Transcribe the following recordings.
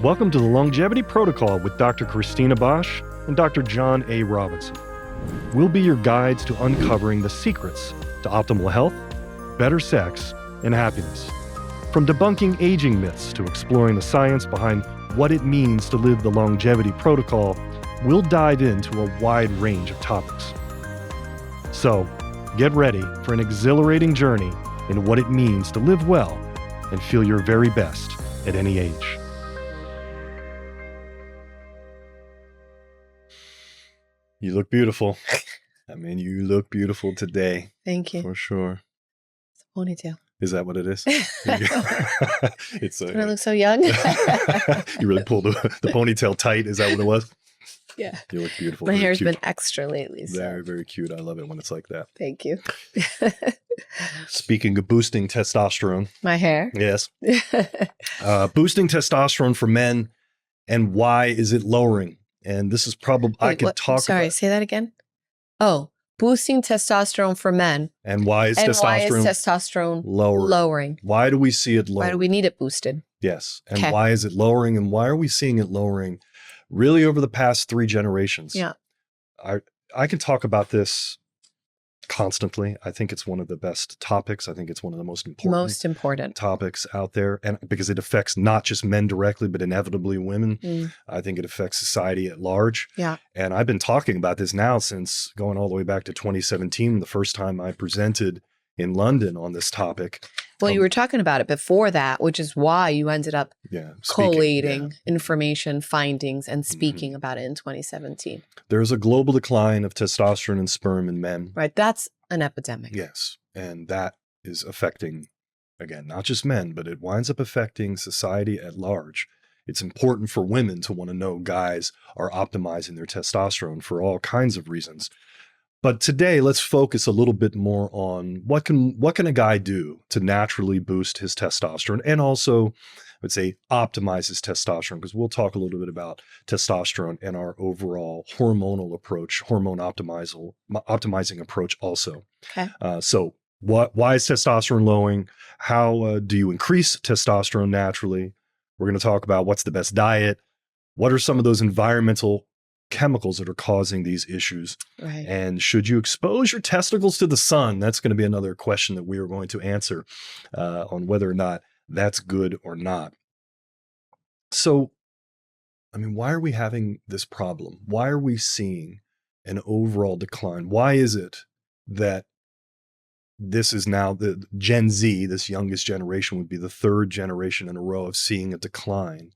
Welcome to the Longevity Protocol with Dr. Cristina Bosch and Dr. John A. Robinson. We'll be your guides to uncovering the secrets to optimal health, better sex, and happiness. From debunking aging myths to exploring the science behind what it means to live the Longevity Protocol, we'll dive into a wide range of topics. So, get ready for an exhilarating journey in what it means to live well and feel your very best at any age. You look beautiful. I mean, you look beautiful today. Thank you. For sure. It's a ponytail. Is that what it is? It's I look so young. You really pulled the ponytail tight. Is that what it was? Yeah. You look beautiful. My Very hair's cute. been extra lately. So. Very, very cute. I love it when it's like that. Thank you. Speaking of boosting testosterone. My hair. Yes. Boosting testosterone for men, and why is it lowering? And this is probably, I could talk Sorry, about. say that again. Oh, boosting testosterone for men. And why is testosterone lowering? Why do we see it lowering? Why do we need it boosted? Yes. And why is it lowering? And why are we seeing it lowering really over the past 3 generations? Yeah. I can talk about this constantly. I think it's one of the best topics. I think it's one of the most important topics out there. And because it affects not just men directly, but inevitably women. I think it affects society at large. Yeah. And I've been talking about this now since going all the way back to 2017, the first time I presented in London on this topic. Well, you were talking about it before that, which is why you ended up collating information, findings, and speaking about it in 2017. There's a global decline of testosterone and sperm in men. Right. That's an epidemic. Yes. And that is affecting, again, not just men, but it winds up affecting society at large. It's important for women to want to know guys are optimizing their testosterone for all kinds of reasons. But today, let's focus a little bit more on what can a guy do to naturally boost his testosterone and also, I would say, optimize his testosterone, because we'll talk a little bit about testosterone and our overall hormonal approach, hormone optimizing approach also. Okay. So why is testosterone lowering? How do you increase testosterone naturally? We're going to talk about what's the best diet. What are some of those environmental chemicals that are causing these issues? Right. And should you expose your testicles to the sun? That's going to be another question that we are going to answer on whether or not that's good or not. So, I mean, why are we having this problem? Why are we seeing an overall decline? Why is it that this is now the Gen Z, this youngest generation, would be the 3rd generation in a row of seeing a decline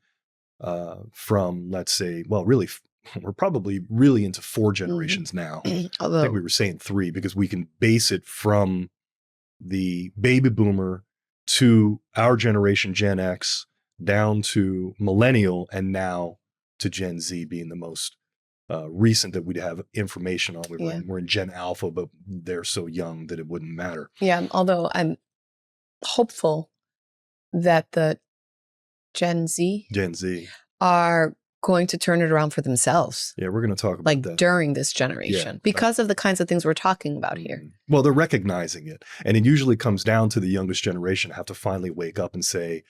from, let's say, well, really, we're probably really into 4 generations now. Although, I think we were saying 3 because we can base it from the baby boomer to our generation, Gen X, down to millennial, and now to Gen Z being the most recent that we'd have information on. We're in Gen Alpha, but they're so young that it wouldn't matter. Yeah, although I'm hopeful that the Gen Z are going to turn it around for themselves. Yeah, we're going to talk about that. During this generation, because of the kinds of things we're talking about here. Well, they're recognizing it. And it usually comes down to the youngest generation have to finally wake up and say,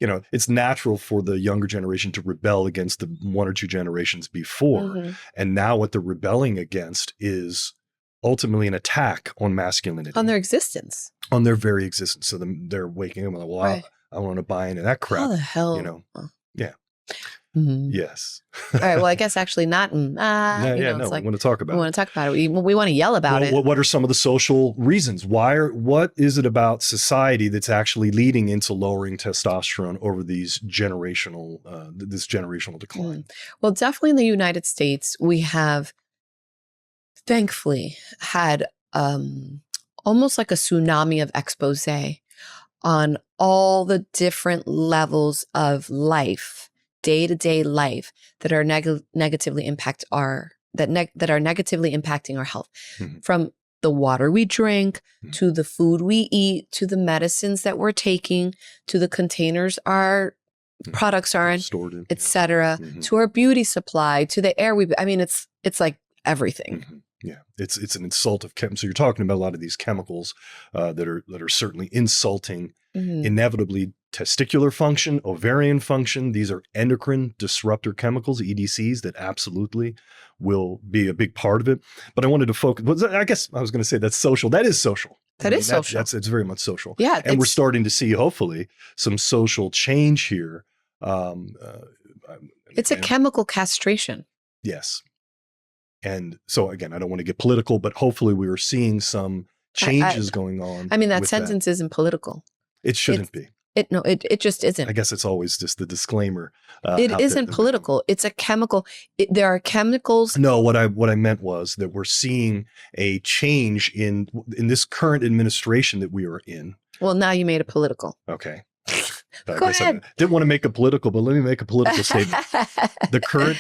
you know, it's natural for the younger generation to rebel against the 1 or 2 generations before. And now what they're rebelling against is ultimately an attack on masculinity. On their existence. On their very existence. So they're waking up like, well, I want to buy into that crap. How the hell? You know? Yeah. Yes. All right. Well, I guess actually not. We want to talk about it. We want to talk about it. We want to yell about it. What are some of the social reasons? What is it about society that's actually leading into lowering testosterone over these this generational decline? Well, definitely in the United States, we have thankfully had almost like a tsunami of expose on all the different levels of life, day-to-day life, that are negatively impacting our health, from the water we drink to the food we eat to the medicines that we're taking to the containers our products are in, etc., to our beauty supply, to the air we. I mean, it's like everything. Yeah, it's an insult of chem. So you're talking about a lot of these chemicals that are certainly insulting, inevitably testicular function, ovarian function. These are endocrine disruptor chemicals, EDCs, that absolutely will be a big part of it. But I wanted to focus. I guess I was going to say that's social. That is social. That is social. It's very much social. Yeah, and we're starting to see hopefully some social change here. It's a chemical castration. Yes. And so again, I don't want to get political, but hopefully we are seeing some changes going on. I mean, that sentence isn't political. It shouldn't be. It just isn't. I guess it's always just the disclaimer. It isn't political. It's a chemical. There are chemicals. No, what I meant was that we're seeing a change in this current administration that we are in. Well, now you made it political. Okay. Go ahead. I didn't want to make it political, but let me make a political statement. The current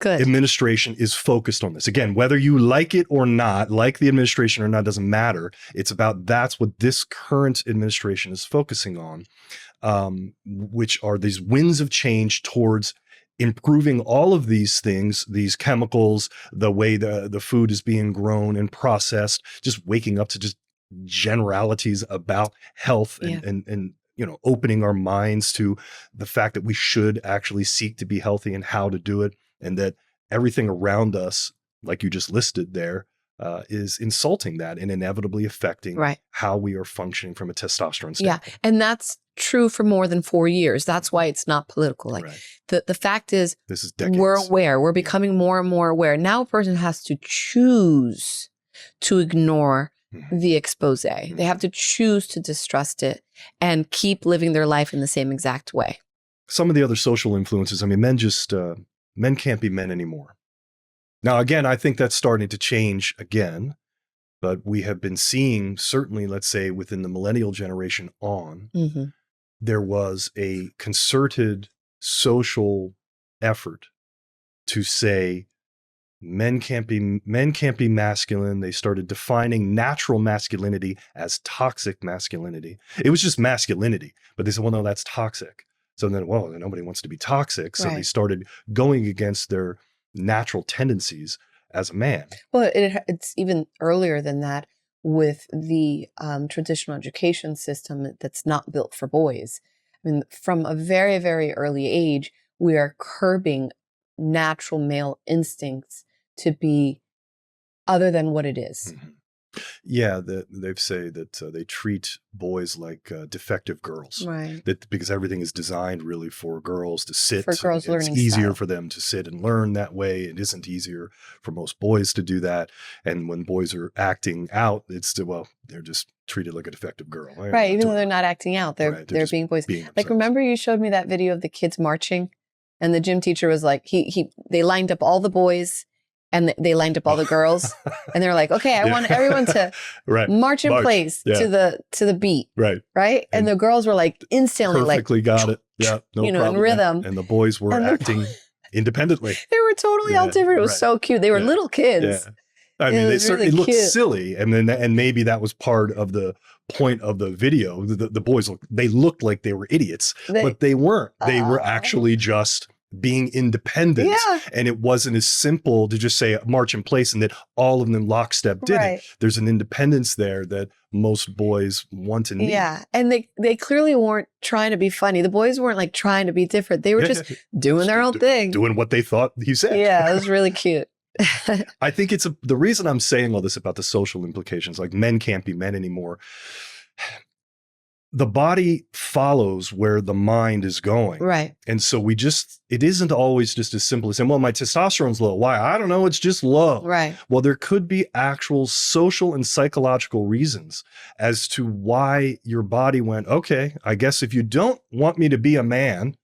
administration is focused on this. Again, whether you like it or not, like the administration or not, doesn't matter. It's about that's what this current administration is focusing on, which are these winds of change towards improving all of these things, these chemicals, the way the food is being grown and processed, just waking up to just generalities about health and opening our minds to the fact that we should actually seek to be healthy and how to do it. And that everything around us, like you just listed there, is insulting that and inevitably affecting how we are functioning from a testosterone standpoint. Yeah, and that's true for more than 4 years. That's why it's not political. Like the fact is, this is decades. We're aware. We're becoming more and more aware. Now a person has to choose to ignore the expose. They have to choose to distrust it and keep living their life in the same exact way. Some of the other social influences, I mean, men can't be men anymore. Now, again, I think that's starting to change again, but we have been seeing, certainly, let's say within the millennial generation on, there was a concerted social effort to say men can't be masculine. They started defining natural masculinity as toxic masculinity. It was just masculinity, but they said, well, no, that's toxic. So then, well, nobody wants to be toxic. So they started going against their natural tendencies as a man. Well, it's even earlier than that with the traditional education system that's not built for boys. I mean, from a very, very early age, we are curbing natural male instincts to be other than what it is. Yeah, they say that they treat boys like defective girls, right? That because everything is designed really for girls to sit. For girls learning, it's easier for them to sit and learn that way. It isn't easier for most boys to do that. And when boys are acting out, they're just treated like a defective girl, right? Even though they're not acting out, they're being boys. Like, remember you showed me that video of the kids marching, and the gym teacher was like, they lined up all the boys. And they lined up all the girls, and they're like, "Okay, I want everyone to march in place to the beat, right?" And the girls were like instantly perfectly got it, no problem. In rhythm. And the boys were acting independently. They were totally all different. It was so cute. They were little kids. I mean, they certainly looked silly, and maybe that was part of the point of the video. The boys looked like they were idiots, but they weren't. They were actually just being independent, and it wasn't as simple to just say march in place and that all of them lockstep did it. There's an independence there that most boys want and need. Yeah, and they clearly weren't trying to be funny. The boys weren't like trying to be different. They were just doing their own thing, doing what they thought he said. Yeah, it was really cute. I think the reason I'm saying all this about the social implications, like men can't be men anymore. The body follows where the mind is going. Right. And so it isn't always just as simple as saying, well, my testosterone's low. Why? I don't know. It's just low. Right. Well, there could be actual social and psychological reasons as to why your body went, okay, I guess if you don't want me to be a man,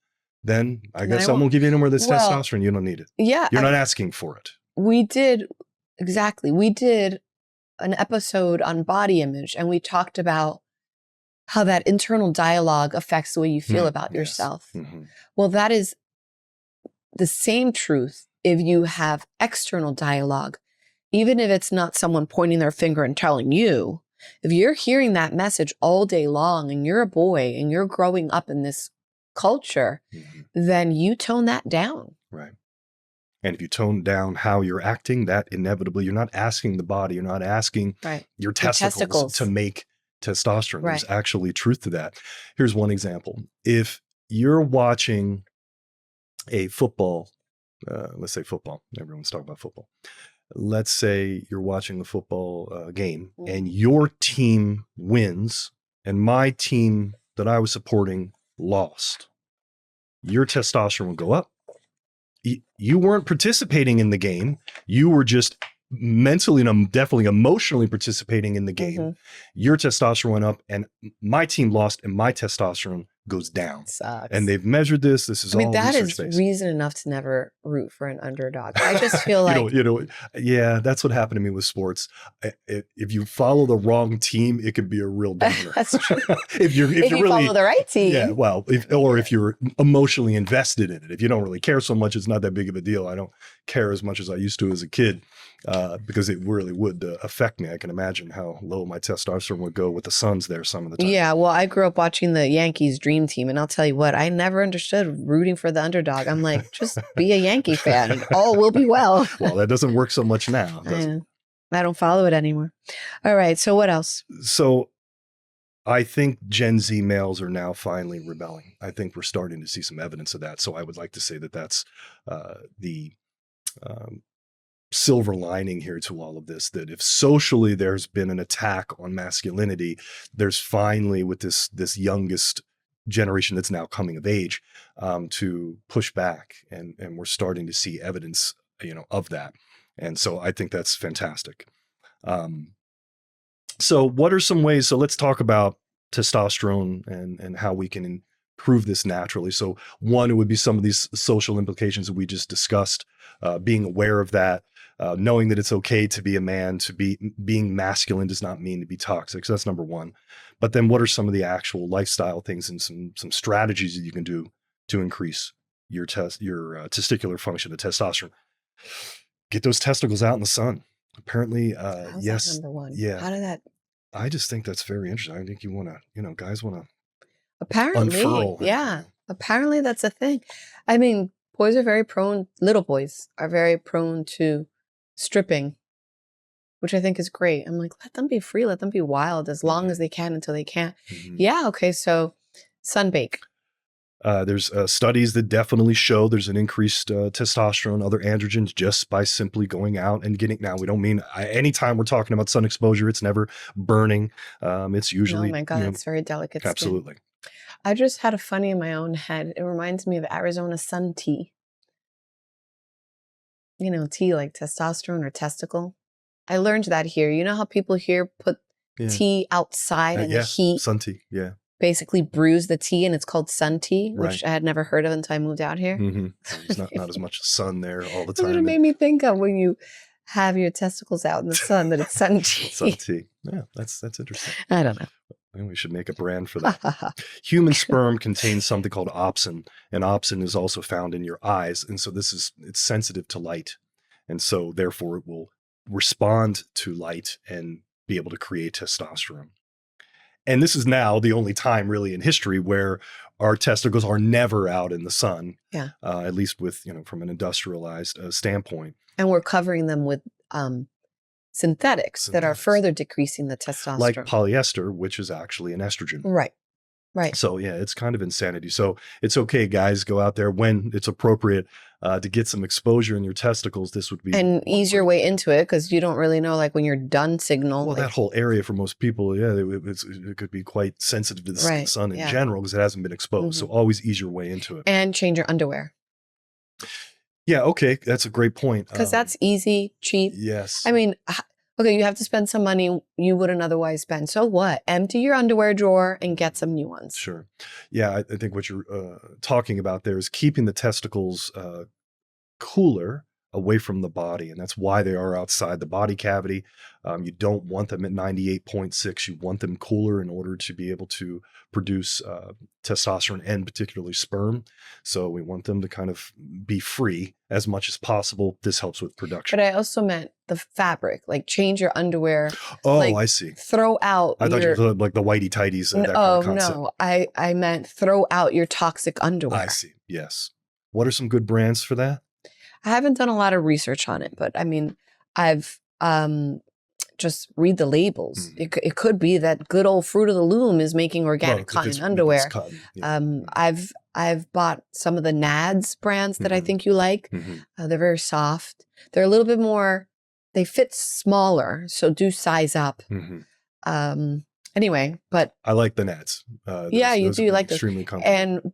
then I guess I won't give you any more of this testosterone. You don't need it. Yeah. You're not asking for it. We did an episode on body image, and we talked about how that internal dialogue affects the way you feel about yourself. Well, that is the same truth if you have external dialogue, even if it's not someone pointing their finger and telling you. If you're hearing that message all day long and you're a boy and you're growing up in this culture, then you tone that down. Right. And if you tone down how you're acting, that inevitably, you're not asking the body, you're not asking your testicles to make testosterone. Right. There's actually truth to that. Here's one example. If you're watching a football, let's say football, everyone's talking about football. Let's say you're watching the football game and your team wins and my team that I was supporting lost. Your testosterone will go up. You weren't participating in the game. You were just mentally and definitely emotionally participating in the game. Your testosterone went up and my team lost and my testosterone goes down. Sucks. And they've measured this. This is all that research is based. reason enough to never root for an underdog. I just feel like yeah, that's what happened to me with sports. If you follow the wrong team, it can be a real downer. That's true. if you really follow the right team, yeah. Well, if you're emotionally invested in it, if you don't really care so much, it's not that big of a deal. I don't care as much as I used to as a kid. Because it really would affect me. I can imagine how low my testosterone would go with the Suns there some of the time. Yeah, well, I grew up watching the Yankees dream team, and I'll tell you what, I never understood rooting for the underdog. I'm like, just be a Yankee fan, and all will be well. Well, that doesn't work so much now, does it? I don't follow it anymore. All right, so what else? So I think Gen Z males are now finally rebelling. I think we're starting to see some evidence of that. So I would like to say that that's the silver lining here to all of this, that if socially there's been an attack on masculinity, there's finally with this youngest generation that's now coming of age to push back, and we're starting to see evidence of that. And so I think that's fantastic. So what are some ways? So let's talk about testosterone and how we can improve this naturally. So one, it would be some of these social implications that we just discussed, being aware of that, knowing that it's okay to be a man, being masculine does not mean to be toxic. So that's number one. But then what are some of the actual lifestyle things and some strategies that you can do to increase your testicular function, the testosterone? Get those testicles out in the sun. Apparently, yes. Number one. Yeah. How did that? I just think that's very interesting. I think you want to, guys want to apparently unfurl. Yeah. Apparently that's a thing. I mean, boys are very prone, little boys are very prone to stripping, which I think is great. I'm like, let them be free, let them be wild as long as they can until they can't. Yeah, okay, so sunbake. There's studies that definitely show there's an increased testosterone, other androgens, just by simply going out and getting. Now, we don't mean anytime we're talking about sun exposure, it's never burning. It's usually. Oh my God, it's very delicate. Absolutely. Skin. I just had a funny in my own head. It reminds me of Arizona sun tea. Tea like testosterone or testicle. I learned that here. You know how people here put tea outside in the heat? Sun tea, yeah. Basically brews the tea and it's called sun tea, which I had never heard of until I moved out here. There's not as much sun there all the time. It made me think of when you have your testicles out in the sun that it's sun tea. Sun tea. Yeah, that's interesting. I don't know. We should make a brand for that. Human sperm contains something called opsin, and opsin is also found in your eyes. And so it's sensitive to light. And so therefore it will respond to light and be able to create testosterone. And this is now the only time really in history where our testicles are never out in the sun. Yeah. At least with, from an industrialized standpoint. And we're covering them with synthetics that are further decreasing the testosterone. Like polyester, which is actually an estrogen. Right. Right. So yeah, it's kind of insanity. So it's okay, guys, go out there when it's appropriate to get some exposure in your testicles. This would be and ease your way into it, because you don't really know, like when you're done signal. Well, that whole area for most people, it could be quite sensitive to the sun in general because it hasn't been exposed. So always ease your way into it. And change your underwear. Yeah, okay, that's a great point. Because that's easy, cheap. Yes. I mean, okay, you have to spend some money you wouldn't otherwise spend. So what? Empty your underwear drawer and get some new ones. Sure. Yeah, I think what you're talking about there is keeping the testicles cooler away from the body. And that's why they are outside the body cavity. You don't want them at 98.6. You want them cooler in order to be able to produce testosterone and particularly sperm. So we want them to kind of be free as much as possible. This helps with production. But I also meant the fabric, like change your underwear. Oh, like I see. Throw out I thought you were like the whitey tighties. That kind of concept. No. I meant throw out your toxic underwear. I see. Yes. What are some good brands for that? I haven't done a lot of research on it, but I mean, I've just read the labels. It could be that good old Fruit of the Loom is making organic cotton underwear. Cotton, I've bought some of the Nads brands that I think you like. They're very soft. They're a little bit more, they fit smaller, so do size up. Anyway, but I like the Nads. yeah, you do like those. Extremely comfortable. And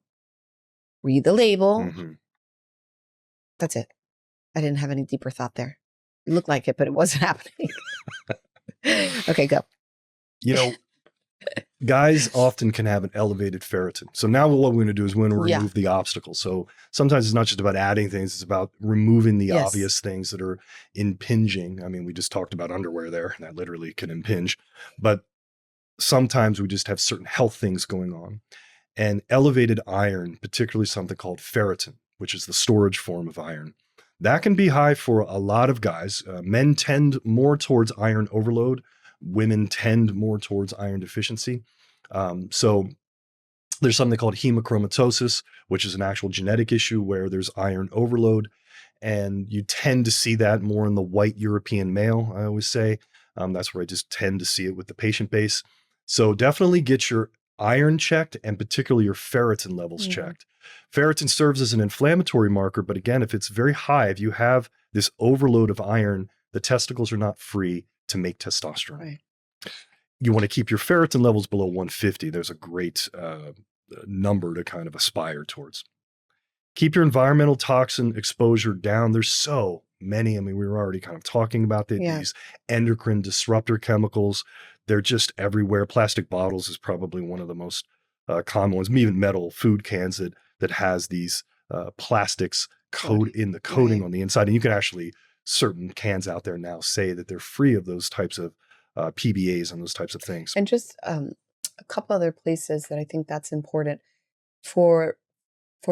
read the label. That's it. I didn't have any deeper thought there. It looked like it, but it wasn't happening. Okay, go. You know, guys often can have an elevated ferritin. So now what we're going to do is we're going to remove the obstacle. So sometimes it's not just about adding things, it's about removing the obvious things that are impinging. I mean, we just talked about underwear there, and that literally can impinge. But sometimes we just have certain health things going on. And elevated iron, particularly something called ferritin, which is the storage form of iron, that can be high for a lot of guys. Men tend more towards iron overload. Women tend more towards iron deficiency. So there's something called hemochromatosis, which is an actual genetic issue where there's iron overload. And you tend to see that more in the white European male, I always say. That's where I just tend to see it with the patient base. So definitely get your iron checked, and particularly your ferritin levels checked. Ferritin serves as an inflammatory marker, but again, if it's very high, if you have this overload of iron, the testicles are not free to make testosterone. You want to keep your ferritin levels below 150. There's a great number to kind of aspire towards. Keep your environmental toxin exposure down. There's so many. I mean, we were already kind of talking about these endocrine disruptor chemicals. They're just everywhere. Plastic bottles is probably one of the most common ones. Even metal food cans that has these plastics in the coating on the inside. And you can actually, certain cans out there now say that they're free of those types of PBAs and those types of things. And just a couple other places that I think that's important for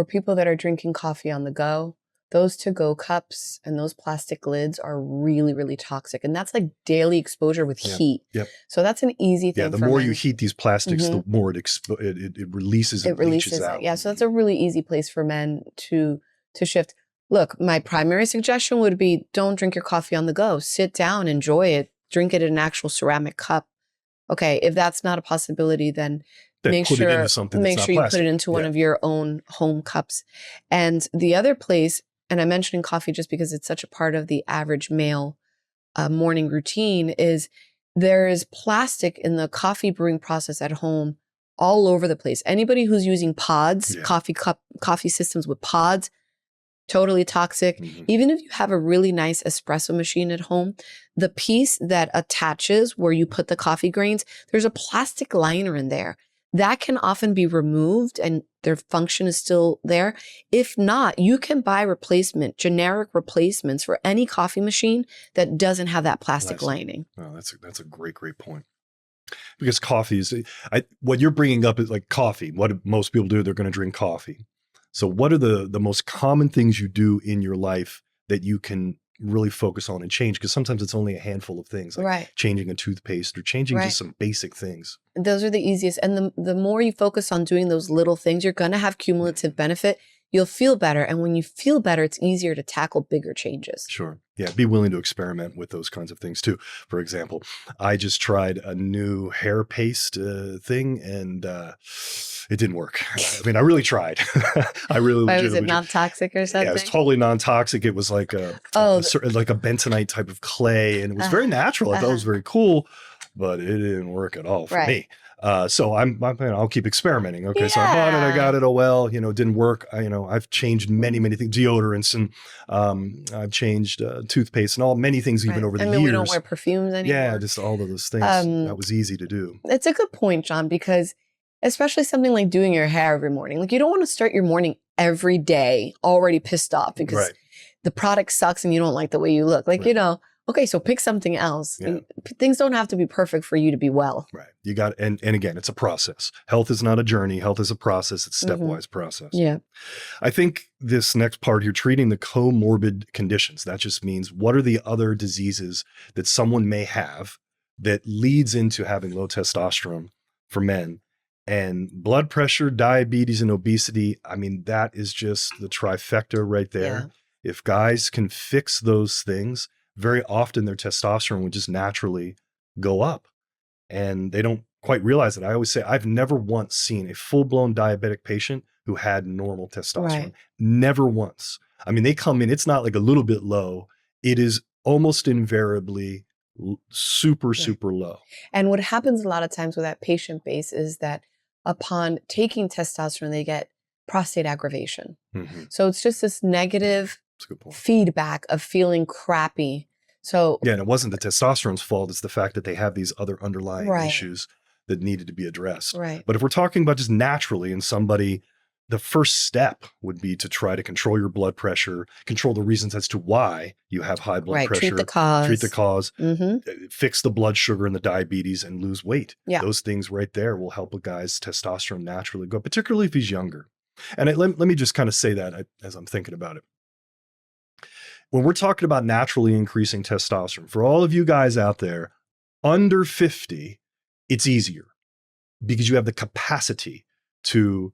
people that are drinking coffee on the go. Those to-go cups and those plastic lids are really, really toxic. And that's like daily exposure with heat. So that's an easy thing. The more you heat these plastics, the more it releases and leaches out. So that's a really easy place for men to shift. Look, my primary suggestion would be don't drink your coffee on the go. Sit down, enjoy it, drink it in an actual ceramic cup. Okay, if that's not a possibility, then make sure you put it into one of your own home cups. And the other place, and I'm mentioning coffee just because it's such a part of the average male morning routine, is there is plastic in the coffee brewing process at home all over the place. Anybody who's using pods, coffee systems with pods, totally toxic. Even if you have a really nice espresso machine at home, the piece that attaches where you put the coffee grains, there's a plastic liner in there. That can often be removed and their function is still there. If not, you can buy generic replacements for any coffee machine that doesn't have that plastic lining. Oh, that's a great point. Because coffee is, what you're bringing up is like coffee. What most people do, they're going to drink coffee. So what are the most common things you do in your life that you can really focus on and change? Because sometimes it's only a handful of things, like changing a toothpaste or changing just some basic things. Those are the easiest. And the more you focus on doing those little things, you're going to have cumulative benefit. You'll feel better. And when you feel better, it's easier to tackle bigger changes. Sure. Yeah. Be willing to experiment with those kinds of things too. For example, I just tried a new hair paste thing and it didn't work. I mean, I really tried. I really Why, was it non-toxic or something? Yeah, it was totally non-toxic. It was like like a bentonite type of clay, and it was very natural. I thought it was very cool, but it didn't work at all for me. So I'll keep experimenting. Okay. So I bought it, I got it. Oh, well, it didn't work. I've changed many things, deodorants, and I've changed toothpaste and many things even over the years. We don't wear perfumes anymore. Yeah. Just all of those things. That was easy to do. It's a good point, John, because especially something like doing your hair every morning, like you don't want to start your morning every day already pissed off because the product sucks and you don't like the way you look. Like, okay, so pick something else. Yeah. Things don't have to be perfect for you to be well. Right. You got, and again, it's a process. Health is not a journey. Health is a process. It's a stepwise process. Yeah. I think this next part, you're treating the comorbid conditions. That just means what are the other diseases that someone may have that leads into having low testosterone for men? And blood pressure, diabetes, and obesity, I mean, that is just the trifecta right there. If guys can fix those things, very often their testosterone would just naturally go up, and they don't quite realize it. I always say I've never once seen a full-blown diabetic patient who had normal testosterone. Right. Never once. I mean, they come in, it's not like a little bit low. It is almost invariably super, super low. And what happens a lot of times with that patient base is that upon taking testosterone, they get prostate aggravation. Mm-hmm. So it's just this negative That's a good point. feedback of feeling crappy. So yeah, and it wasn't the testosterone's fault. It's the fact that they have these other underlying Right. issues that needed to be addressed. Right. But if we're talking about just naturally in somebody, the first step would be to try to control your blood pressure, control the reasons as to why you have high blood Right. pressure, Treat the cause. Mm-hmm. Fix the blood sugar and the diabetes, and lose weight. Yeah. Those things right there will help a guy's testosterone naturally go, particularly if he's younger. And let me just kind of say that as I'm thinking about it. When we're talking about naturally increasing testosterone, for all of you guys out there under 50, it's easier because you have the capacity to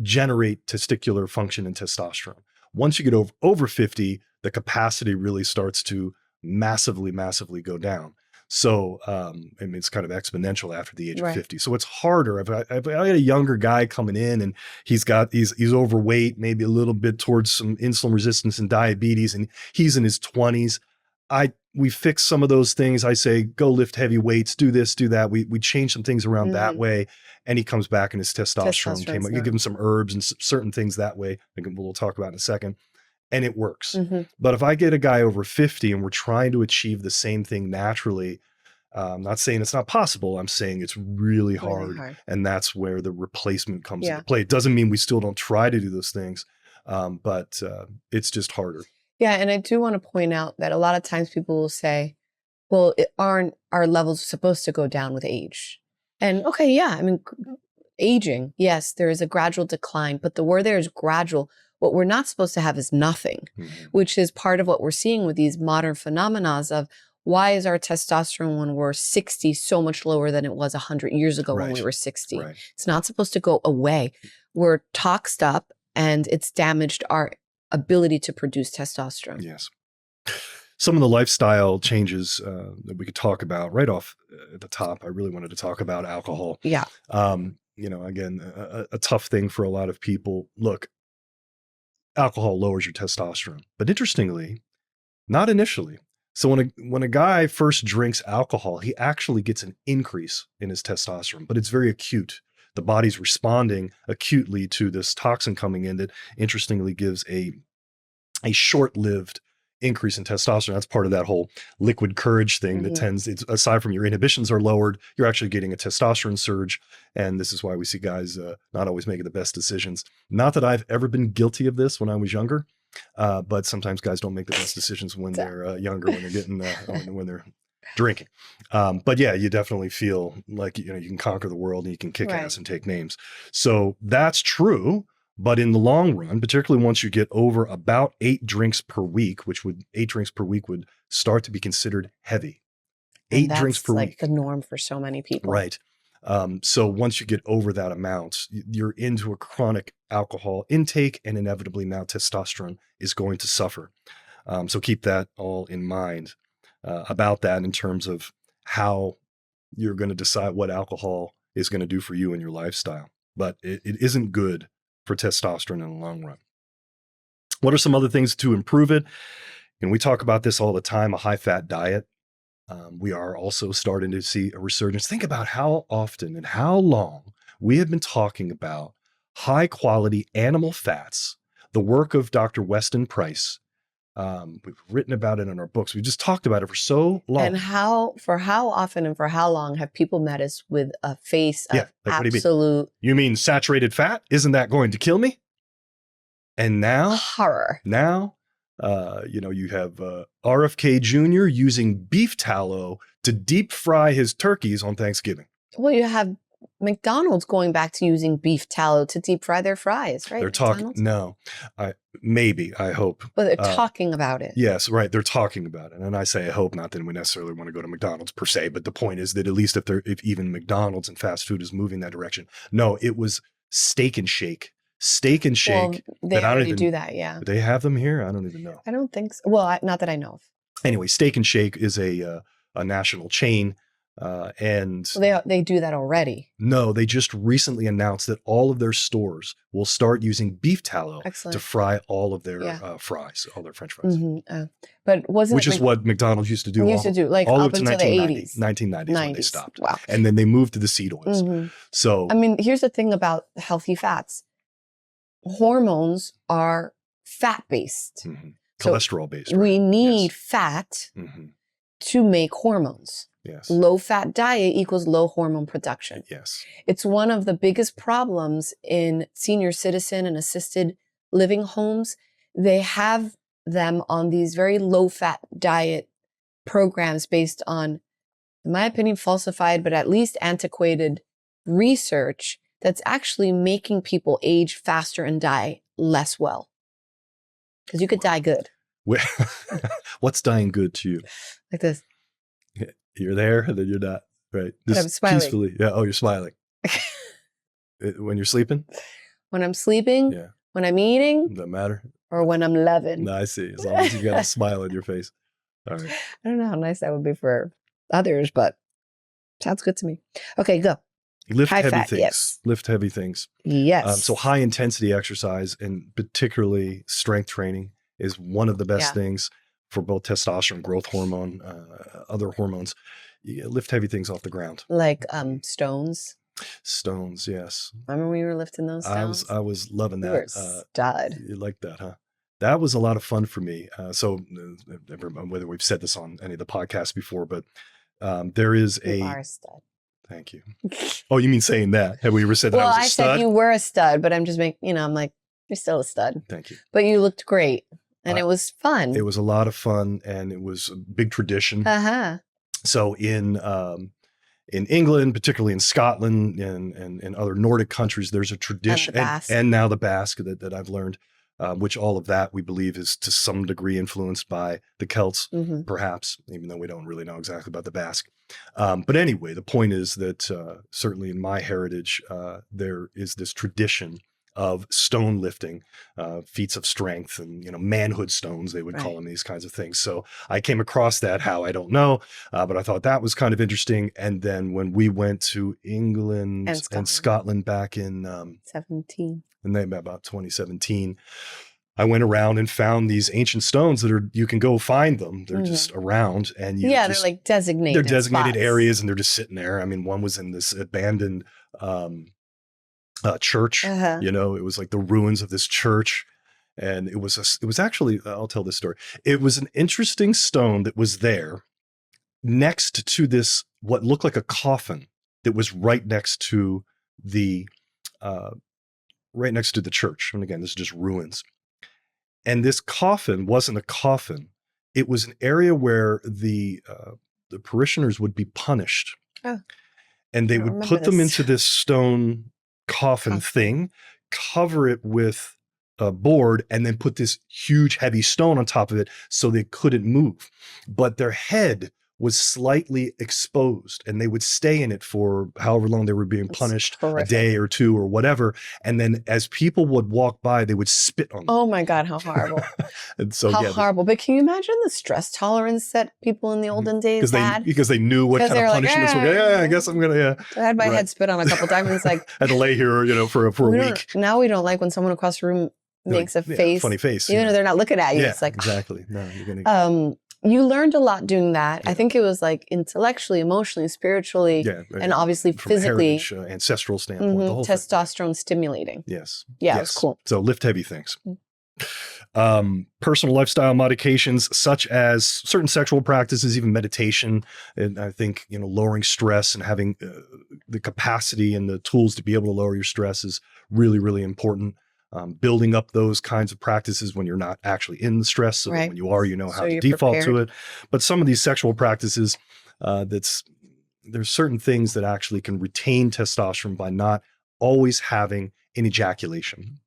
generate testicular function and testosterone. Once you get over 50, the capacity really starts to massively go down. So, I mean, it's kind of exponential after the age of 50. So it's harder. If I had a younger guy coming in and he's overweight, maybe a little bit towards some insulin resistance and diabetes, and he's in his 20s, we fix some of those things. I say, go lift heavy weights, do this, do that. We change some things around that way. And he comes back and his testosterone came up. You give him some herbs and certain things that way. We'll talk about in a second. And it works. But if I get a guy over 50 and we're trying to achieve the same thing naturally, I'm not saying it's not possible. I'm saying it's really hard. And that's where the replacement comes into play. It doesn't mean we still don't try to do those things, but it's just harder. Yeah. And I do want to point out that a lot of times people will say, well, aren't our levels supposed to go down with age? And okay, yeah, I mean, aging, yes, there is a gradual decline, but the word there is gradual. What we're not supposed to have is nothing, which is part of what we're seeing with these modern phenomena of why is our testosterone when we're 60 so much lower than it was 100 years ago when we were 60? It's not supposed to go away. We're toxed up and it's damaged our ability to produce testosterone. Yes. Some of the lifestyle changes that we could talk about right off at the top. I really wanted to talk about alcohol. Yeah. Again, a tough thing for a lot of people. Look, alcohol lowers your testosterone, but interestingly, not initially. So when a guy first drinks alcohol, he actually gets an increase in his testosterone, but it's very acute. The body's responding acutely to this toxin coming in that interestingly gives a short-lived increase in testosterone. That's part of that whole liquid courage thing that it's aside from your inhibitions are lowered, you're actually getting a testosterone surge. And this is why we see guys not always making the best decisions. Not that I've ever been guilty of this when I was younger, but sometimes guys don't make the best decisions when they're younger, when they're getting when they're drinking. But yeah, you definitely feel like you can conquer the world and you can kick ass and take names. So that's true. But in the long run, particularly once you get over about 8 drinks per week, 8 drinks per week would start to be considered heavy. 8 drinks per week. That's like the norm for so many people. Right. So once you get over that amount, you're into a chronic alcohol intake, and inevitably now testosterone is going to suffer. So keep that all in mind about that in terms of how you're going to decide what alcohol is going to do for you and your lifestyle. But it isn't good for testosterone in the long run. What are some other things to improve it? And we talk about this all the time, a high-fat diet. We are also starting to see a resurgence. Think about how often and how long we have been talking about high-quality animal fats, the work of Dr. Weston Price. We've written about it in our books. We just talked about it for so long. And how often and for how long have people met us with a face of like, absolute... You mean saturated fat? Isn't that going to kill me? And now... horror. Now, you have RFK Jr. using beef tallow to deep fry his turkeys on Thanksgiving. Well, you have McDonald's going back to using beef tallow to deep fry their fries, right? They're talking, I hope. But they're talking about it. Yes, right. They're talking about it. And I say I hope, not that we necessarily want to go to McDonald's per se, but the point is that at least if even McDonald's and fast food is moving that direction. No, it was Steak and Shake. Steak and Shake. They that I don't already even do that, yeah. They have them here. I don't even know. I don't think so. Well, not that I know of. Anyway, Steak and Shake is a national chain, and They do that already. no, they just recently announced that all of their stores will start using beef tallow Excellent. to fry all of their fries, all their French fries. But wasn't which is what McDonald's used to do. Like all up up to until the 1990s. 80s. 1990s when they stopped. Wow. And then they moved to the seed oils. So I mean, here's the thing about healthy fats. Hormones are fat-based. cholesterol-based. So we need fat to make hormones. Yes. Low-fat diet equals low hormone production. Yes. It's one of the biggest problems in senior citizen and assisted living homes. They have them on these very low-fat diet programs based on, in my opinion, falsified, but at least antiquated research that's actually making people age faster and die less well. Because you could die good. What's dying good to you? Like this. You're there, and then you're not. Right. But I'm smiling. Peacefully. Yeah. Oh, you're smiling. When you're sleeping? When I'm sleeping? Yeah. When I'm eating? Doesn't matter. Or when I'm loving? No, I see. As long as you got a smile on your face. All right. I don't know how nice that would be for others, but sounds good to me. Okay, go. Lift high heavy fat, things. yes. Lift heavy things. Yes. So high intensity exercise and particularly strength training is one of the best things for both testosterone, growth hormone, other hormones. You lift heavy things off the ground. Like stones. Stones, yes. Remember when you were lifting those stones? I was loving that. You were a stud. You like that, huh? That was a lot of fun for me. So whether we've said this on any of the podcasts before, but there is you are a stud. Thank you. Oh, you mean saying that? Have we ever said that I was a stud? Well, I said you were a stud, but I'm just making, I'm like, you're still a stud. Thank you. But you looked great. And it was fun. It was a lot of fun, and it was a big tradition. So in England, particularly in Scotland and other Nordic countries, there's a tradition, and now the Basque that I've learned, which all of that we believe is to some degree influenced by the Celts, perhaps, even though we don't really know exactly about the Basque. But anyway, the point is that certainly in my heritage, there is this tradition of stone lifting, feats of strength, and manhood stones, they would call them, these kinds of things. So I came across that, how I don't know, but I thought that was kind of interesting. And then when we went to England and Scotland back in 17, and then about 2017, I went around and found these ancient stones that you can go find them. They're just around, and they're like designated. They're designated spots. areas, and they're just sitting there. I mean, one was in this abandoned church. It was like the ruins of this church, and it was actually, I'll tell this story. It was an interesting stone that was there next to this, what looked like a coffin that was right next to the church. And again, this is just ruins. And this coffin wasn't a coffin. It was an area where the parishioners would be punished. And they would put them into this stone coffin thing, cover it with a board, and then put this huge heavy stone on top of it so they couldn't move. But their head was slightly exposed, and they would stay in it for however long they were being punished, a day or two or whatever. And then as people would walk by, they would spit on them. Oh my God, how horrible. And so, how horrible. But can you imagine the stress tolerance that people in the olden days had? Because they knew what kind of punishments were. I guess I'm going to, I had my head spit on a couple times. It's like, I had to lay here, for a week. Now we don't like when someone across the room makes a face. Funny face. Even though they're not looking at you. It's like, exactly. No, you're going to. You learned a lot doing that. I think it was like intellectually, emotionally, spiritually, and obviously from physically. Heritage, ancestral standpoint, the whole testosterone stimulating. Yes. Yeah, it's cool. So lift heavy things. Personal lifestyle modifications such as certain sexual practices, even meditation, and I think lowering stress and having the capacity and the tools to be able to lower your stress is really, really important. Building up those kinds of practices when you're not actually in the stress, so that when you are, how to default to it. But some of these sexual practices, there's certain things that actually can retain testosterone by not always having an ejaculation.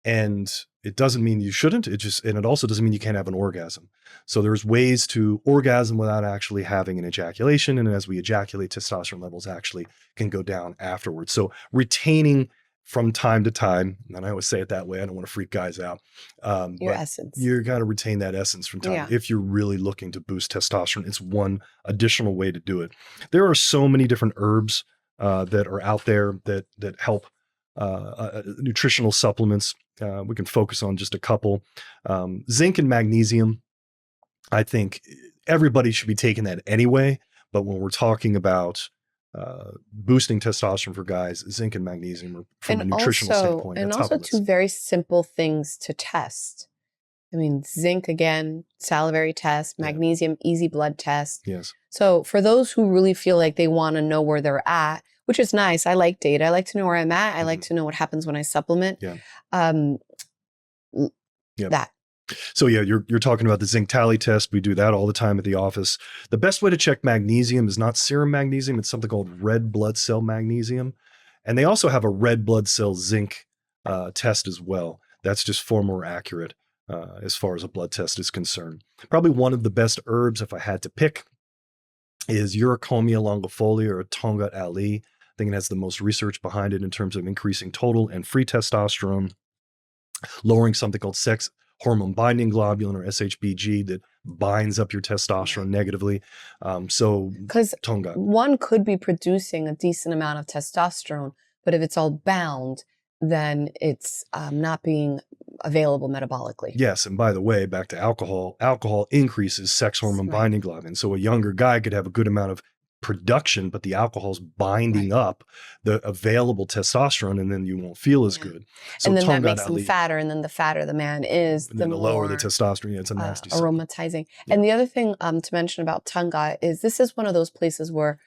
And it doesn't mean you shouldn't. And it also doesn't mean you can't have an orgasm. So there's ways to orgasm without actually having an ejaculation. And as we ejaculate, testosterone levels actually can go down afterwards. So retaining from time to time, and I always say it that way, I don't want to freak guys out. Your But essence. you got to retain that essence from time. Yeah. If you're really looking to boost testosterone, it's one additional way to do it. There are so many different herbs that are out there that help, nutritional supplements. We can focus on just a couple. Zinc and magnesium, I think everybody should be taking that anyway. But when we're talking about boosting testosterone for guys, zinc and magnesium are, from a nutritional standpoint. And top also of the two list. very simple things to test. I mean, zinc, again, salivary test, magnesium, easy blood test. Yes. So for those who really feel like they want to know where they're at, which is nice. I like data. I like to know where I'm at. I like to know what happens when I supplement. Yeah. That. So yeah, you're talking about the zinc tally test. We do that all the time at the office. The best way to check magnesium is not serum magnesium. It's something called red blood cell magnesium. And they also have a red blood cell zinc test as well. That's just far more accurate as far as a blood test is concerned. Probably one of the best herbs, if I had to pick, is Uricomia longifolia or Tonga Ali. I think it has the most research behind it in terms of increasing total and free testosterone, lowering something called sex hormone binding globulin or SHBG that binds up your testosterone negatively. So because Tonga. One could be producing a decent amount of testosterone, but if it's all bound, then it's not being available metabolically. Yes, and by the way, back to alcohol. Alcohol increases sex hormone binding globulin. So a younger guy could have a good amount of production, but the alcohol's binding up the available testosterone, and then you won't feel as good. So and then that makes them fatter, and then the fatter the man is, the lower the testosterone. Yeah, it's a nasty aromatizing. And the other thing to mention about Tonga is this is one of those places where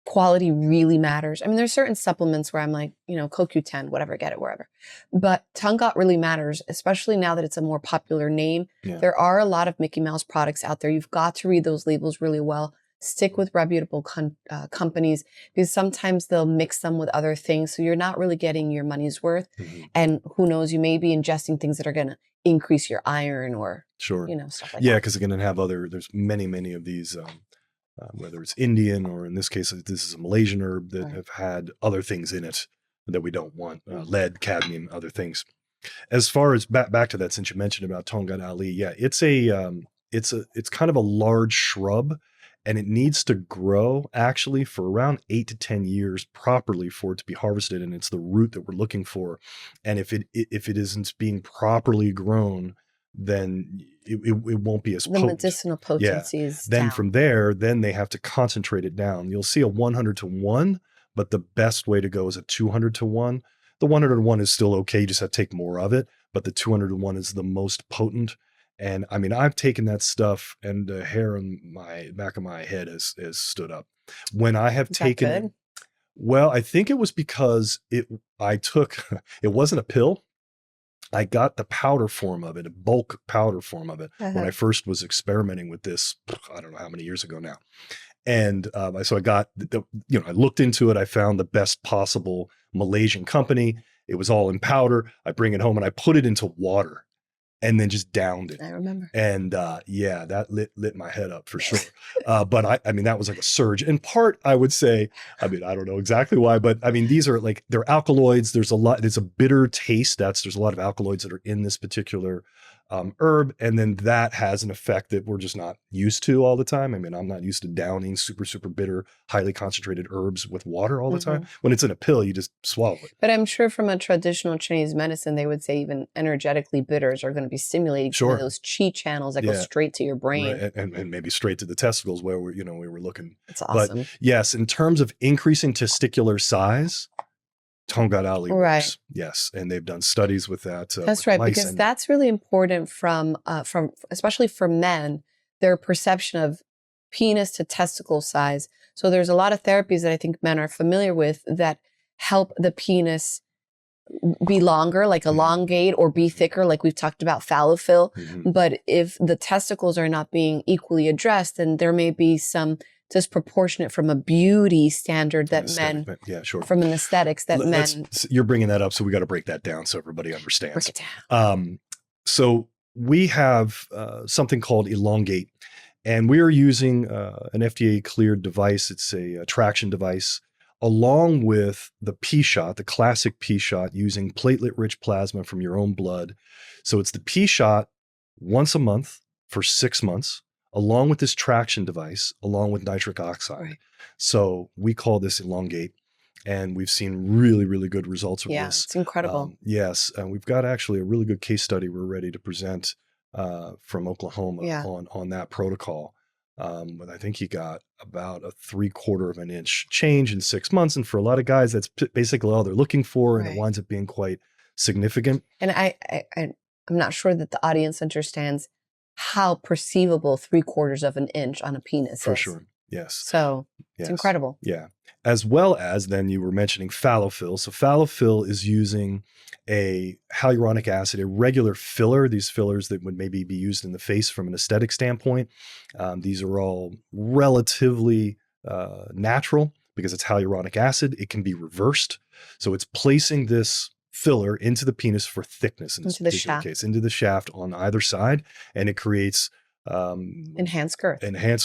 quality really matters. I mean, there's certain supplements where I'm like, CoQ10, whatever, get it wherever. But Tonga really matters, especially now that it's a more popular name. Yeah. There are a lot of Mickey Mouse products out there. You've got to read those labels really well. Stick with reputable companies, because sometimes they'll mix them with other things. So you're not really getting your money's worth. And who knows, you may be ingesting things that are going to increase your iron or, stuff like that. Yeah, because they're going to have there's many of these, whether it's Indian or in this case, this is a Malaysian herb that have had other things in it that we don't want, lead, cadmium, other things. As far as back to that, since you mentioned about Tonga Ali, yeah, it's kind of a large shrub. And it needs to grow actually for around 8 to 10 years properly for it to be harvested. And it's the root that we're looking for. And if it isn't being properly grown, then it won't be as potent. The medicinal potency is Then down. from there, then they have to concentrate it down. You'll see a 100-to-1, but the best way to go is a 200-to-1. The 100-to-1 is still okay. You just have to take more of it. But the 200-to-1 is the most potent. And I mean, I've taken that stuff and the hair on my back of my head has stood up. When I have taken it, well, I think it was because it wasn't a pill. I got the powder form of it, a bulk powder form of it when I first was experimenting with this, I don't know how many years ago now. And so I got, I looked into it. I found the best possible Malaysian company. It was all in powder. I bring it home and I put it into water. And then just downed it. I remember. And that lit my head up for sure. But I mean, that was like a surge. In part, I would say, I mean, I don't know exactly why, but I mean, these are they're alkaloids. There's a bitter taste. There's a lot of alkaloids that are in this particular herb. And then that has an effect that we're just not used to all the time. I mean, I'm not used to downing super, super bitter, highly concentrated herbs with water all the time. When it's in a pill, you just swallow it. But I'm sure from a traditional Chinese medicine, they would say even energetically bitters are going to be stimulating some of those qi channels that go straight to your brain. Right. And maybe straight to the testicles where we were looking. That's awesome. But yes, in terms of increasing testicular size, Tonga Ali works. Yes, and they've done studies with that. That's right, because that's really important from especially for men, their perception of penis to testicle size. So there's a lot of therapies that I think men are familiar with that help the penis be longer, like elongate, or be thicker, like we've talked about fallofill. But if the testicles are not being equally addressed, then there may be some disproportionate from a beauty standard that from an aesthetics that men. You're bringing that up, so we got to break that down so everybody understands. Break it down. So we have something called Elongate, and we are using an FDA cleared device. It's a traction device. along with the P shot, the classic P shot using platelet-rich plasma from your own blood. So it's the P shot once a month for 6 months, along with this traction device, along with nitric oxide. Right. So we call this Elongate, and we've seen really, really good results with Yeah, this. it's incredible. Yes, and we've got actually a really good case study we're ready to present from Oklahoma on that protocol. But I think he got about a 3/4 of an inch change in 6 months. And for a lot of guys, that's basically all they're looking for. And it winds up being quite significant. And I'm not sure that the audience understands how perceivable 3/4 of an inch on a penis For is. sure. Yes. So it's incredible. Yeah. As well as then you were mentioning Fallofill. So Fallofill is using a hyaluronic acid, a regular filler, these fillers that would maybe be used in the face from an aesthetic standpoint. These are all relatively natural because it's hyaluronic acid. It can be reversed. So it's placing this filler into the penis for thickness in this particular case, into the shaft on either side, and it creates enhanced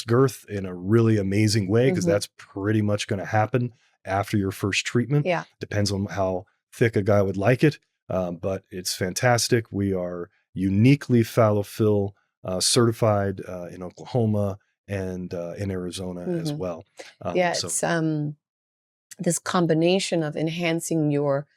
girth in a really amazing way, because that's pretty much going to happen after your first treatment. Yeah. Depends on how thick a guy would like it. But it's fantastic. We are uniquely Fallofill certified in Oklahoma and in Arizona as well. It's this combination of enhancing your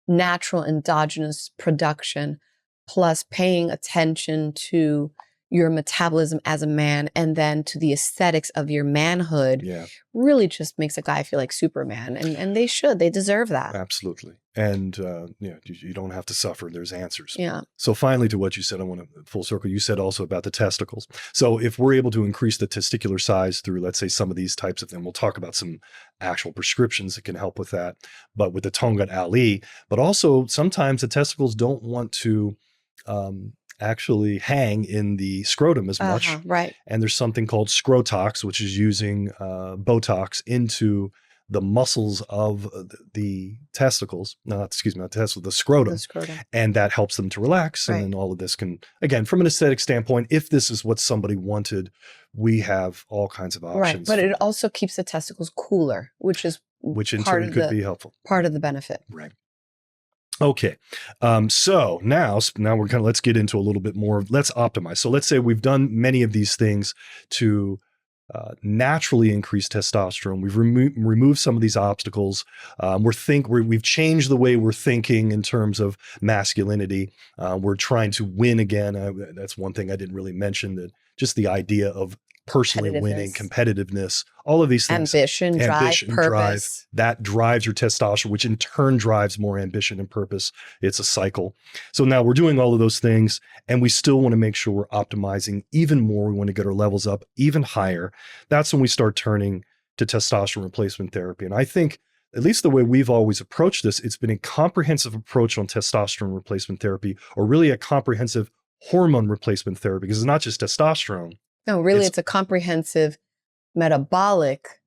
natural endogenous production plus paying attention to your metabolism as a man and then to the aesthetics of your manhood really just makes a guy feel like Superman. And they deserve that. Absolutely. And you don't have to suffer. There's answers. Yeah. So finally, to what you said, I want to full circle. You said also about the testicles. So if we're able to increase the testicular size through, let's say, some of these types of things, we'll talk about some actual prescriptions that can help with that, but with the Tongat Ali, but also sometimes the testicles don't want to actually hang in the scrotum as much. Right. And there's something called Scrotox, which is using Botox into the muscles of the testicles, not the scrotum. And that helps them to relax. And then all of this can, again, from an aesthetic standpoint, if this is what somebody wanted, we have all kinds of options. But it also keeps the testicles cooler, which in turn could be helpful. Part of the benefit. Right. Okay. So now we're let's get into a little bit more. Let's optimize. So let's say we've done many of these things to naturally increase testosterone. We've removed some of these obstacles. We've changed the way we're thinking in terms of masculinity. We're trying to win again. That's one thing I didn't really mention, that just the idea of personally winning, competitiveness, all of these things. Ambition, purpose. That drives your testosterone, which in turn drives more ambition and purpose. It's a cycle. So now we're doing all of those things, and we still want to make sure we're optimizing even more. We want to get our levels up even higher. That's when we start turning to testosterone replacement therapy. And I think, at least the way we've always approached this, it's been a comprehensive approach on testosterone replacement therapy, or really a comprehensive hormone replacement therapy, because it's not just testosterone. No, really, it's a comprehensive metabolic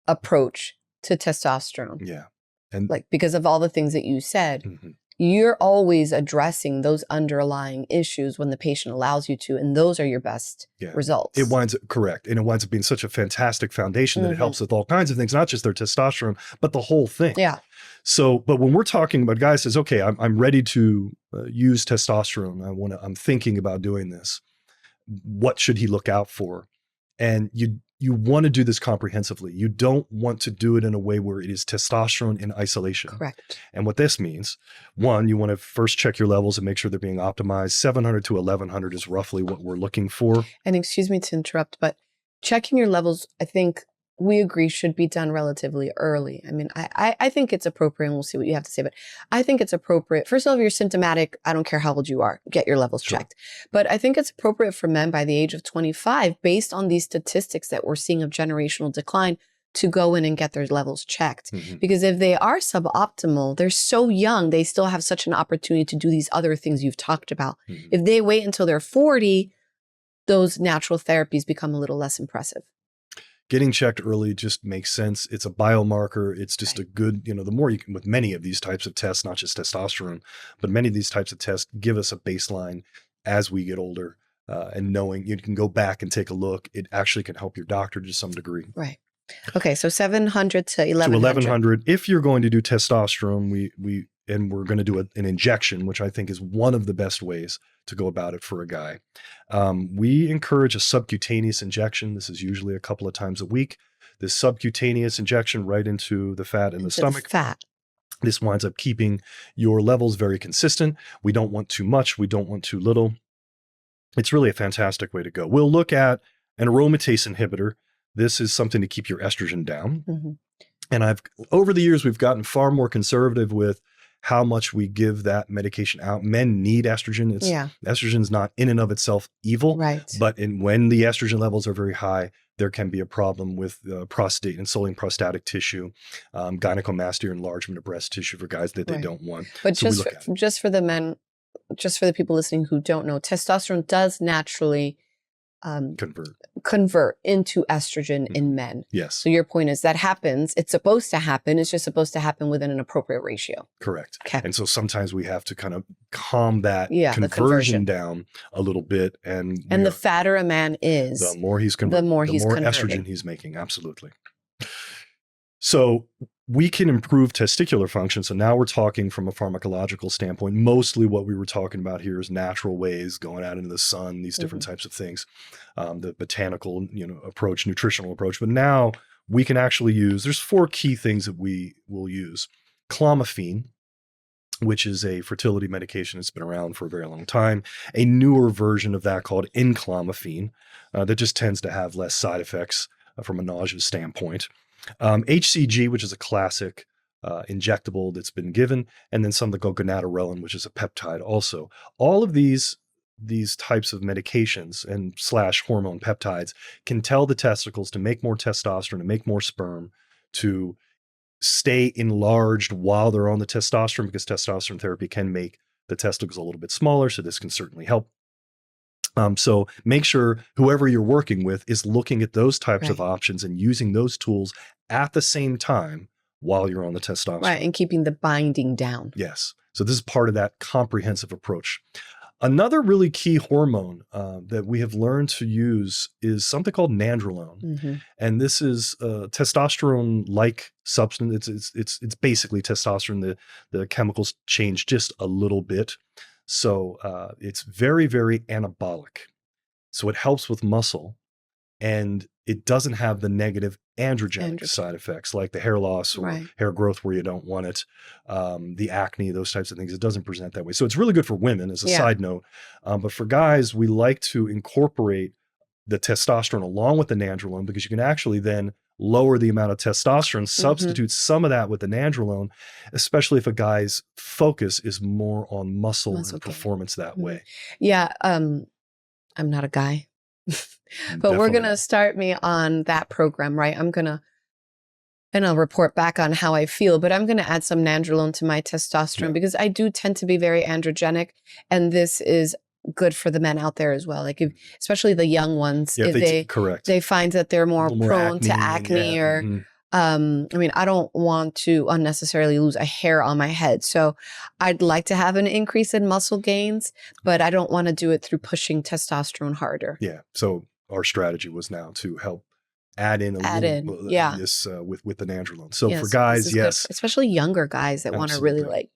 approach to testosterone. Yeah. And because of all the things that you said, you're always addressing those underlying issues when the patient allows you to, and those are your best results. It winds up being such a fantastic foundation that it helps with all kinds of things, not just their testosterone, but the whole thing. Yeah. So, but when we're talking about, guy says, okay, I'm ready to use testosterone. I'm thinking about doing this. What should he look out for? And you want to do this comprehensively. You don't want to do it in a way where it is testosterone in isolation. Correct. And what this means, one, you want to first check your levels and make sure they're being optimized. 700 to 1100 is roughly what we're looking for. And excuse me to interrupt, but checking your levels, I think we agree, should be done relatively early. I mean, I think it's appropriate, and we'll see what you have to say, but I think it's appropriate. First of all, if you're symptomatic, I don't care how old you are, get your levels checked. But I think it's appropriate for men by the age of 25, based on these statistics that we're seeing of generational decline, to go in and get their levels checked. Because if they are suboptimal, they're so young, they still have such an opportunity to do these other things you've talked about. If they wait until they're 40, those natural therapies become a little less impressive. Getting checked early just makes sense. It's a biomarker. It's just a good, the more you can, with many of these types of tests, not just testosterone, but many of these types of tests give us a baseline as we get older, and knowing you can go back and take a look. It actually can help your doctor to some degree. Right. Okay, so 700 to To 1100. 1100. If you're going to do testosterone, we're going to do an injection, which I think is one of the best ways to go about it for a guy. We encourage a subcutaneous injection. This is usually a couple of times a week. This subcutaneous injection right into the fat in the stomach. Fat. This winds up keeping your levels very consistent. We don't want too much. We don't want too little. It's really a fantastic way to go. We'll look at an aromatase inhibitor. This is something to keep your estrogen down. Mm-hmm. And over the years, we've gotten far more conservative with how much we give that medication out. Men need estrogen. Estrogen's not in and of itself evil, right? But when the estrogen levels are very high, there can be a problem with prostate, insulting prostatic tissue, gynecomastia, enlargement of breast tissue for guys that they don't want. But so just for the men, just for the people listening who don't know, testosterone does naturally convert into estrogen in men. Yes. So your point is that happens. It's supposed to happen. It's just supposed to happen within an appropriate ratio. Correct. Okay. And so sometimes we have to kind of calm that conversion down a little bit. And the fatter a man is, the more he's the more estrogen he's making. Absolutely. So we can improve testicular function. So now we're talking from a pharmacological standpoint. Mostly what we were talking about here is natural ways, going out into the sun, these different types of things, the botanical, approach, nutritional approach. But now we can actually there's 4 key things that we will use. Clomiphene, which is a fertility medication that's been around for a very long time. A newer version of that called enclomiphene that just tends to have less side effects from a nausea standpoint. HCG, which is a classic injectable that's been given, and then something called gonadorelin, which is a peptide also. All of these types of medications and / hormone peptides can tell the testicles to make more testosterone, to make more sperm, to stay enlarged while they're on the testosterone, because testosterone therapy can make the testicles a little bit smaller, so this can certainly help. So make sure whoever you're working with is looking at those types of options and using those tools at the same time while you're on the testosterone. Right, and keeping the binding down. Yes. So this is part of that comprehensive approach. Another really key hormone that we have learned to use is something called nandrolone. Mm-hmm. And this is a testosterone-like substance. It's basically testosterone. The chemicals change just a little bit. So it's very, very anabolic. So it helps with muscle, and it doesn't have the negative androgenic side effects like the hair loss or hair growth where you don't want it, the acne, those types of things. It doesn't present that way. So it's really good for women as a side note. But for guys, we like to incorporate the testosterone along with the nandrolone, because you can actually then lower the amount of testosterone, substitute some of that with the nandrolone, especially if a guy's focus is more on muscle and performance that way. Yeah. I'm not a guy, but we're going to start me on that program, right? And I'll report back on how I feel, but I'm going to add some nandrolone to my testosterone because I do tend to be very androgenic, and this is good for the men out there as well. Like especially the young ones, if they find that they're more prone to acne or, I mean, I don't want to unnecessarily lose a hair on my head. So I'd like to have an increase in muscle gains, but I don't want to do it through pushing testosterone harder. Yeah. So our strategy was now to help add in this with the nandrolone. So for guys, especially younger guys that want to really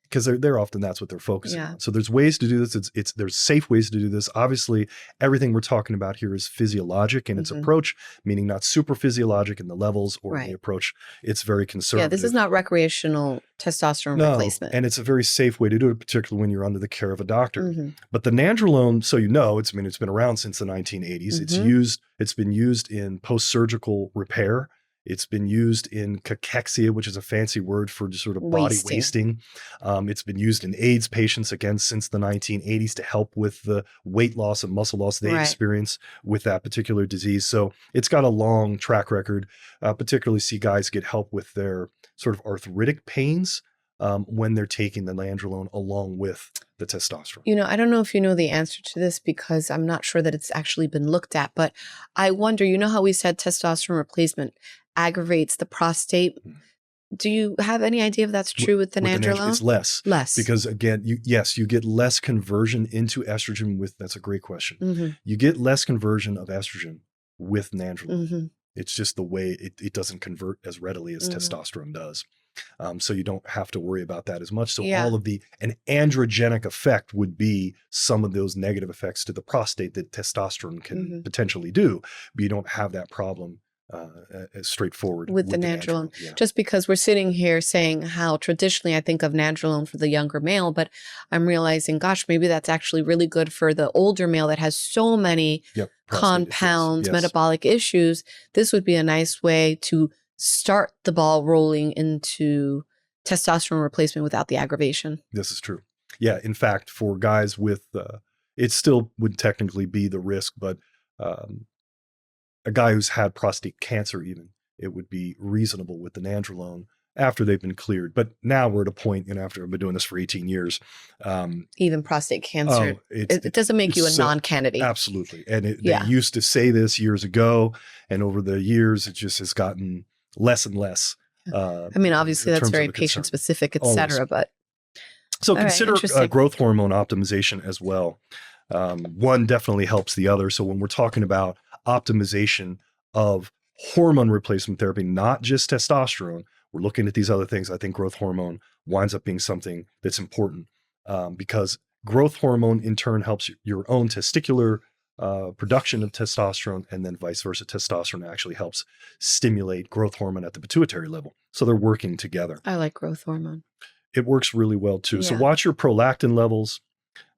because they're often, that's what they're focusing on. So there's ways to do this. There's safe ways to do this. Obviously, everything we're talking about here is physiologic in its approach, meaning not super physiologic in the levels or in the approach. It's very conservative. Yeah, this is not recreational testosterone replacement. And it's a very safe way to do it, particularly when you're under the care of a doctor. But the nandrolone, so it's been around since the 1980s. It's been used in post-surgical repair. It's been used in cachexia, which is a fancy word for just sort of body wasting. It's been used in AIDS patients, again, since the 1980s to help with the weight loss and muscle loss they experience with that particular disease. So it's got a long track record, particularly see guys get help with their sort of arthritic pains when they're taking the nandrolone along with the testosterone. I don't know if you know the answer to this because I'm not sure that it's actually been looked at, but I wonder, how we said testosterone replacement aggravates the prostate. Do you have any idea if that's true with the nandrolone? It's less. Because again, you get less conversion into estrogen with, that's a great question. You get less conversion of estrogen with nandrolone. It's just the way it doesn't convert as readily as testosterone does. So you don't have to worry about that as much. So all of an androgenic effect would be some of those negative effects to the prostate that testosterone can potentially do, but you don't have that problem as straightforward with the nandrolone. Just because we're sitting here saying how traditionally I think of nandrolone for the younger male, but I'm realizing, gosh, maybe that's actually really good for the older male that has so many compounds, metabolic issues. This would be a nice way to start the ball rolling into testosterone replacement without the aggravation. This is true. Yeah. In fact, for guys with, it still would technically be the risk, but a guy who's had prostate cancer even, it would be reasonable with the nandrolone after they've been cleared. But now we're at a point, after I've been doing this for 18 years. Even prostate cancer, it doesn't make you a non-candidate. Absolutely. And they used to say this years ago, and over the years, it just has gotten less and less. I mean, obviously that's very patient specific, et cetera, but. So consider growth hormone optimization as well. One definitely helps the other. So when we're talking about optimization of hormone replacement therapy, not just testosterone, we're looking at these other things. I think growth hormone winds up being something that's important because growth hormone in turn helps your own testicular production of testosterone, and then vice versa. Testosterone actually helps stimulate growth hormone at the pituitary level. So they're working together. I like growth hormone. It works really well too. So watch your prolactin levels.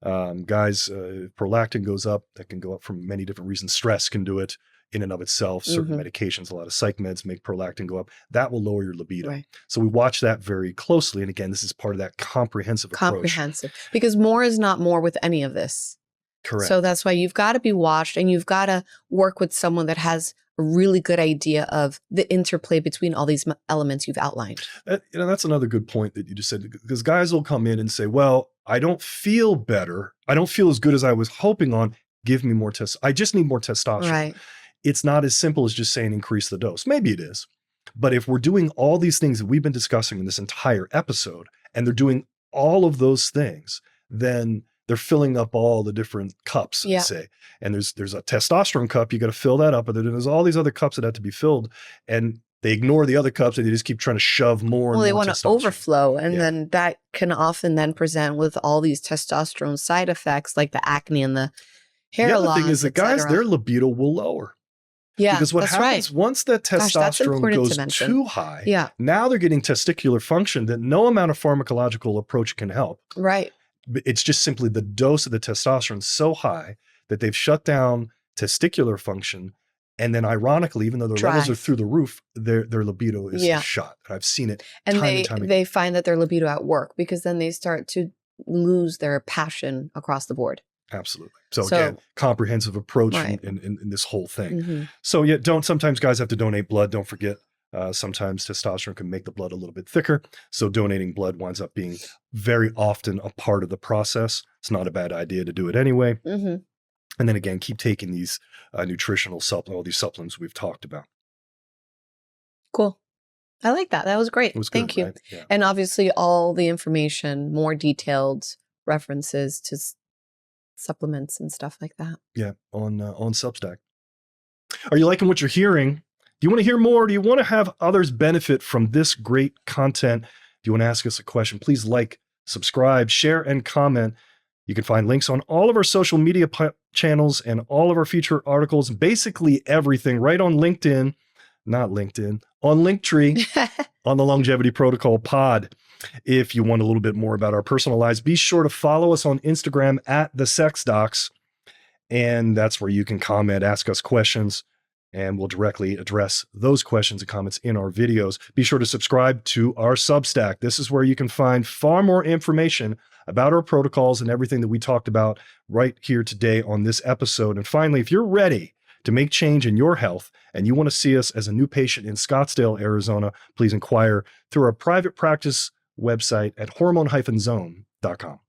Guys, prolactin goes up. That can go up for many different reasons. Stress can do it in and of itself. Certain medications, a lot of psych meds make prolactin go up. That will lower your libido. Right. So we watch that very closely. And again, this is part of that comprehensive approach. Because more is not more with any of this. Correct. So that's why you've got to be watched, and you've got to work with someone that has a really good idea of the interplay between all these elements you've outlined. That's another good point that you just said, because guys will come in and say, well, I don't feel better. I don't feel as good as I was hoping on. Give me more I just need more testosterone. Right. It's not as simple as just saying increase the dose. Maybe it is. But if we're doing all these things that we've been discussing in this entire episode, and they're doing all of those things, then they're filling up all the different cups, say. And there's a testosterone cup, you got to fill that up. But there's all these other cups that have to be filled. And they ignore the other cups and they just keep trying to shove more and more. Well, they want to overflow. And then that can often then present with all these testosterone side effects, like the acne and the hair loss. The thing is that guys, their libido will lower. Yeah, because what happens once that testosterone goes too high, now they're getting testicular function that no amount of pharmacological approach can help. Right. It's just simply the dose of the testosterone so high that they've shut down testicular function. And then ironically, even though their levels are through the roof, their libido is shot. I've seen it time and time again. They find that their libido at work, because then they start to lose their passion across the board. Absolutely. So again, comprehensive approach in this whole thing. So sometimes guys have to donate blood. Don't forget, sometimes testosterone can make the blood a little bit thicker. So donating blood winds up being very often a part of the process. It's not a bad idea to do it anyway. And then again, keep taking these nutritional supplements, all these supplements we've talked about. Cool. I like that. That was great. It was Thank you. Right? Yeah. And obviously all the information, more detailed references to supplements and stuff like that. Yeah, on Substack. Are you liking what you're hearing? Do you want to hear more? Do you want to have others benefit from this great content? Do you want to ask us a question? Please like, subscribe, share, and comment. You can find links on all of our social media channels and all of our feature articles, basically everything right on LinkedIn, not LinkedIn, on Linktree, on the Longevity Protocol Pod. If you want a little bit more about our personal lives, be sure to follow us on Instagram at The Sex Docs. And that's where you can comment, ask us questions, and we'll directly address those questions and comments in our videos. Be sure to subscribe to our Substack. This is where you can find far more information about our protocols and everything that we talked about right here today on this episode. And finally, if you're ready to make change in your health and you want to see us as a new patient in Scottsdale, Arizona, please inquire through our private practice website at hormone-zone.com.